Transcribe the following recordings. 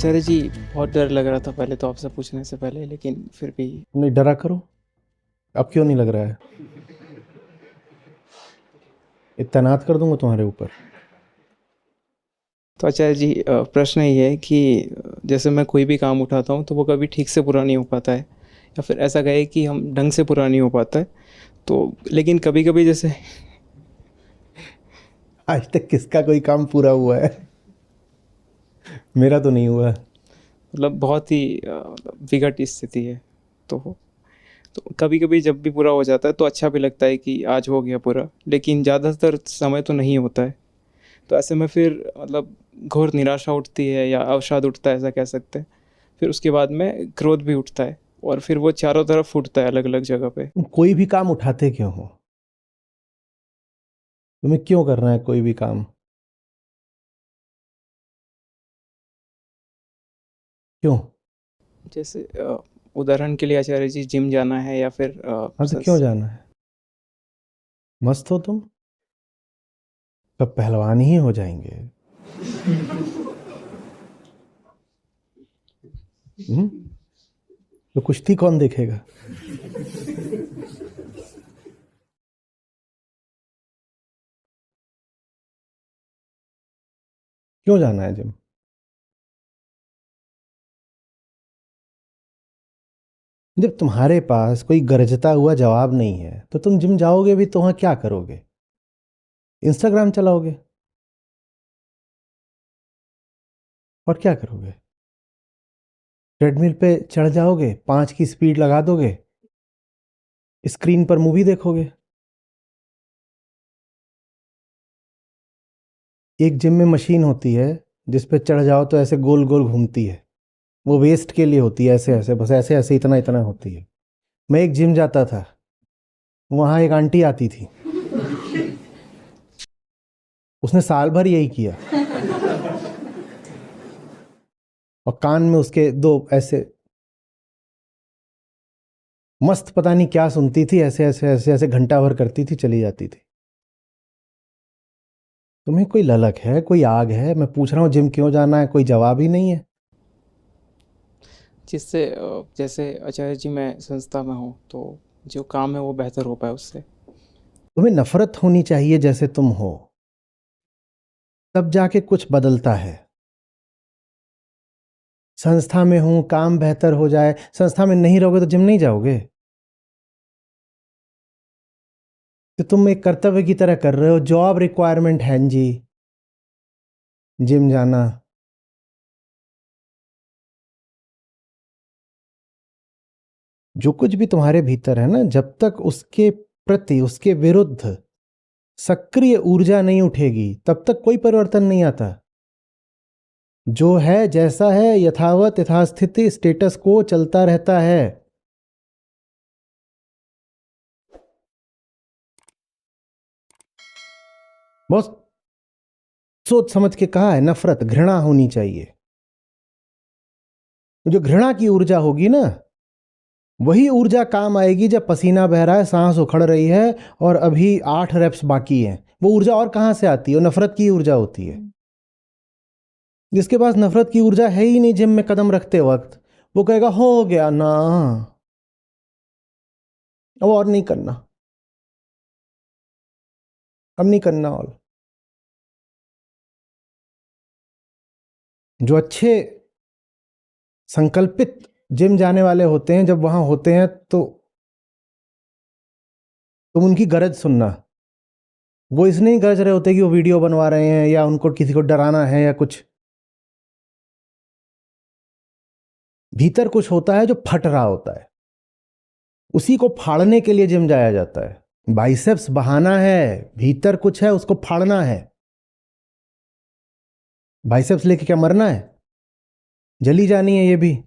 आचार्य जी, बहुत डर लग रहा था पहले तो आपसे पूछने से पहले, लेकिन फिर भी नहीं डरा करो। अब क्यों नहीं लग रहा है? ये तैनात कर दूंगा तुम्हारे ऊपर। तो आचार्य जी, प्रश्न ये है कि जैसे मैं कोई भी काम उठाता हूँ तो वो कभी ठीक से पूरा नहीं हो पाता है, या फिर ऐसा कहे कि हम ढंग से पूरा नहीं हो पाता है। तो लेकिन कभी कभी जैसे आज तक किसका कोई काम पूरा हुआ है? मेरा तो नहीं हुआ। मतलब बहुत ही विकट स्थिति है। तो तो कभी कभी जब भी पूरा हो जाता है तो अच्छा भी लगता है कि आज हो गया पूरा, लेकिन ज़्यादातर समय तो नहीं होता है। तो ऐसे में फिर मतलब घोर निराशा उठती है या अवसाद उठता है, ऐसा कह सकते हैं। फिर उसके बाद में क्रोध भी उठता है और फिर वो चारों तरफ फूटता है अलग अलग जगह पे। तुम कोई भी काम उठाते क्यों हो? तुम्हें क्यों करना है कोई भी काम? क्यों? जैसे उदाहरण के लिए आचार्य जी, जिम जाना है या फिर हाँ तो क्यों जाना है? मस्त हो तुम, सब पहलवान ही हो जाएंगे। तो कुश्ती कौन देखेगा? क्यों जाना है जिम? जब तुम्हारे पास कोई गरजता हुआ जवाब नहीं है तो तुम जिम जाओगे भी तो वहां क्या करोगे? इंस्टाग्राम चलाओगे और क्या करोगे? ट्रेडमिल पे चढ़ जाओगे, 5 की स्पीड लगा दोगे, स्क्रीन पर मूवी देखोगे। एक जिम में मशीन होती है जिस पे चढ़ जाओ तो ऐसे गोल गोल घूमती है, वो वेस्ट के लिए होती है, ऐसे ऐसे बस ऐसे ऐसे इतना इतना होती है। मैं एक जिम जाता था, वहाँ एक आंटी आती थी, उसने साल भर यही किया और कान में उसके दो ऐसे मस्त पता नहीं क्या सुनती थी, ऐसे ऐसे ऐसे ऐसे घंटा भर करती थी, चली जाती थी। तुम्हें कोई ललक है, कोई आग है? मैं पूछ रहा हूँ जिम क्यों जाना है, कोई जवाब ही नहीं है। जिससे जैसे आचार्य जी मैं संस्था में हूँ तो जो काम है वो बेहतर हो पाए उससे। तुम्हें नफरत होनी चाहिए जैसे तुम हो, तब जाके कुछ बदलता है। संस्था में हूं, काम बेहतर हो जाए, संस्था में नहीं रहोगे तो जिम नहीं जाओगे। तो तुम एक कर्तव्य की तरह कर रहे हो, जॉब रिक्वायरमेंट है जी जिम जाना। जो कुछ भी तुम्हारे भीतर है ना, जब तक उसके प्रति, उसके विरुद्ध सक्रिय ऊर्जा नहीं उठेगी तब तक कोई परिवर्तन नहीं आता। जो है जैसा है, यथावत यथास्थिति स्टेटस को चलता रहता है। बहुत सोच समझ के कहा है, नफरत घृणा होनी चाहिए। जो घृणा की ऊर्जा होगी ना, वही ऊर्जा काम आएगी जब पसीना बह रहा है, सांस उखड़ रही है और अभी 8 रेप्स बाकी हैं। वो ऊर्जा और कहां से आती है? वो नफरत की ऊर्जा होती है। जिसके पास नफरत की ऊर्जा है ही नहीं जिम में कदम रखते वक्त, वो कहेगा हो गया ना, अब और नहीं करना, अब नहीं करना। और जो अच्छे संकल्पित जिम जाने वाले होते हैं, जब वहां होते हैं तो तुम उनकी गरज सुनना। वो इसलिए नहीं गरज रहे होते कि वो वीडियो बनवा रहे हैं या उनको किसी को डराना है या कुछ। भीतर कुछ होता है जो फट रहा होता है, उसी को फाड़ने के लिए जिम जाया जाता है। बाइसेप्स बहाना है, भीतर कुछ है उसको फाड़ना है। बाइसेप्स लेके क्या मरना है? जली जानी है ये भी।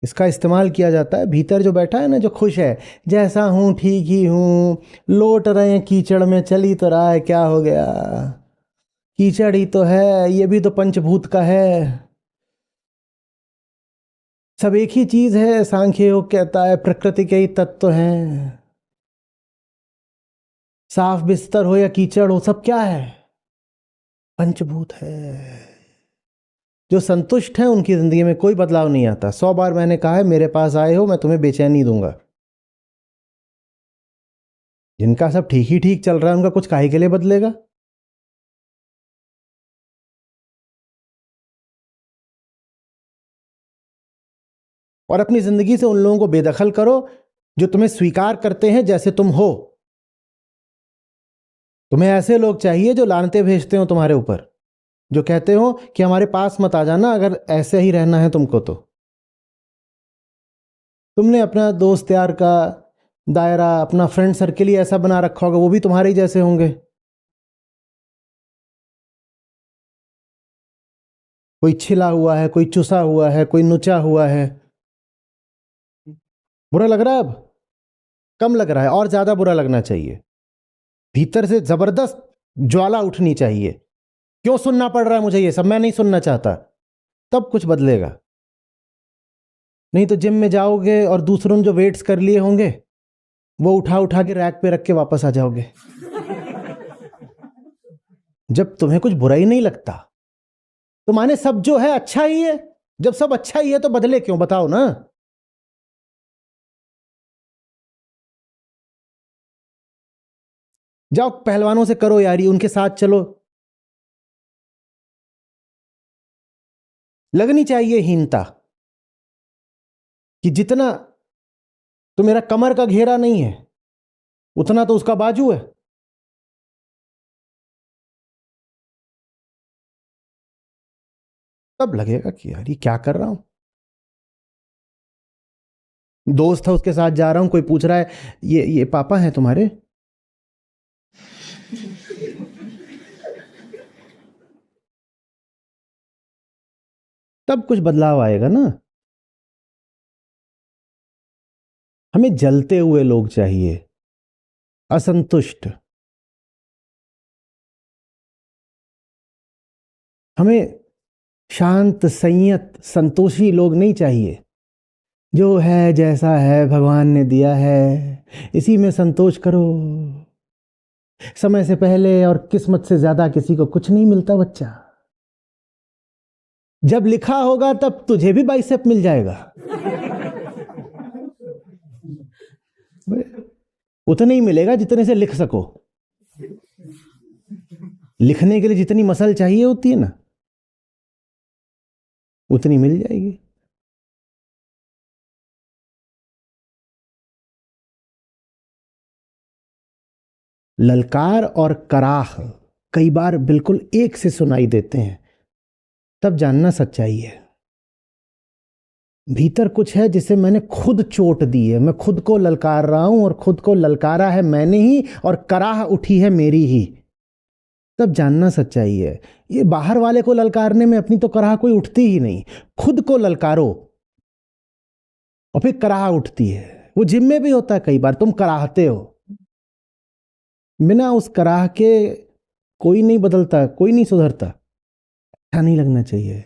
इसका इस्तेमाल किया जाता है। भीतर जो बैठा है ना, जो खुश है, जैसा हूं ठीक ही हूं, लोट रहे हैं कीचड़ में, चल ही तो रहा है, क्या हो गया, कीचड़ ही तो है, ये भी तो पंचभूत का है, सब एक ही चीज है। सांख्य योग कहता है प्रकृति के ही तत्व हैं। साफ बिस्तर हो या कीचड़ हो, सब क्या है? पंचभूत है। जो संतुष्ट हैं उनकी जिंदगी में कोई बदलाव नहीं आता। 100 बार मैंने कहा है, मेरे पास आए हो मैं तुम्हें बेचैनी दूंगा। जिनका सब ठीक ही ठीक चल रहा है उनका कुछ काहे के लिए बदलेगा? और अपनी जिंदगी से उन लोगों को बेदखल करो जो तुम्हें स्वीकार करते हैं जैसे तुम हो। तुम्हें ऐसे लोग चाहिए जो लानतें भेजते हो तुम्हारे ऊपर, जो कहते हो कि हमारे पास मत आ जाना अगर ऐसे ही रहना है तुमको। तो तुमने अपना दोस्त यार का दायरा, अपना फ्रेंड सर्किल ही ऐसा बना रखा होगा, वो भी तुम्हारे ही जैसे होंगे। कोई छिला हुआ है, कोई चुसा हुआ है, कोई नुचा हुआ है। बुरा लग रहा है? अब कम लग रहा है, और ज्यादा बुरा लगना चाहिए। भीतर से जबरदस्त ज्वाला उठनी चाहिए। क्यों सुनना पड़ रहा है मुझे ये सब? मैं नहीं सुनना चाहता। तब कुछ बदलेगा। नहीं तो जिम में जाओगे और दूसरों ने जो वेट्स कर लिए होंगे वो उठा उठा के रैक पे रख के वापस आ जाओगे। जब तुम्हें कुछ बुरा ही नहीं लगता तो माने सब जो है अच्छा ही है। जब सब अच्छा ही है तो बदले क्यों, बताओ ना। जाओ पहलवानों से करो यारी, उनके साथ चलो। लगनी चाहिए हीनता कि जितना तो मेरा कमर का घेरा नहीं है उतना तो उसका बाजू है। तब लगेगा कि यार ये क्या कर रहा हूं। दोस्त है उसके साथ जा रहा हूं, कोई पूछ रहा है ये पापा हैं तुम्हारे? तब कुछ बदलाव आएगा ना। हमें जलते हुए लोग चाहिए, असंतुष्ट। हमें शांत, संयत, संतोषी लोग नहीं चाहिए। जो है जैसा है भगवान ने दिया है, इसी में संतोष करो। समय से पहले और किस्मत से ज्यादा किसी को कुछ नहीं मिलता बच्चा। जब लिखा होगा तब तुझे भी बाइसेप मिल जाएगा। उतने ही मिलेगा जितने से लिख सको। लिखने के लिए जितनी मसल चाहिए होती है ना, उतनी मिल जाएगी। ललकार और कराह कई बार बिल्कुल एक से सुनाई देते हैं। तब जानना सच्चाई है। भीतर कुछ है जिसे मैंने खुद चोट दी है। मैं खुद को ललकार रहा हूं और खुद को ललकारा है मैंने ही, और कराह उठी है मेरी ही। तब जानना सच्चाई है। ये बाहर वाले को ललकारने में अपनी तो कराह कोई उठती ही नहीं। खुद को ललकारो और फिर कराह उठती है। वो जिम में भी होता है, कई बार तुम कराहते हो, बिना उस कराह के कोई नहीं बदलता, कोई नहीं सुधरता। अच्छा नहीं लगना चाहिए।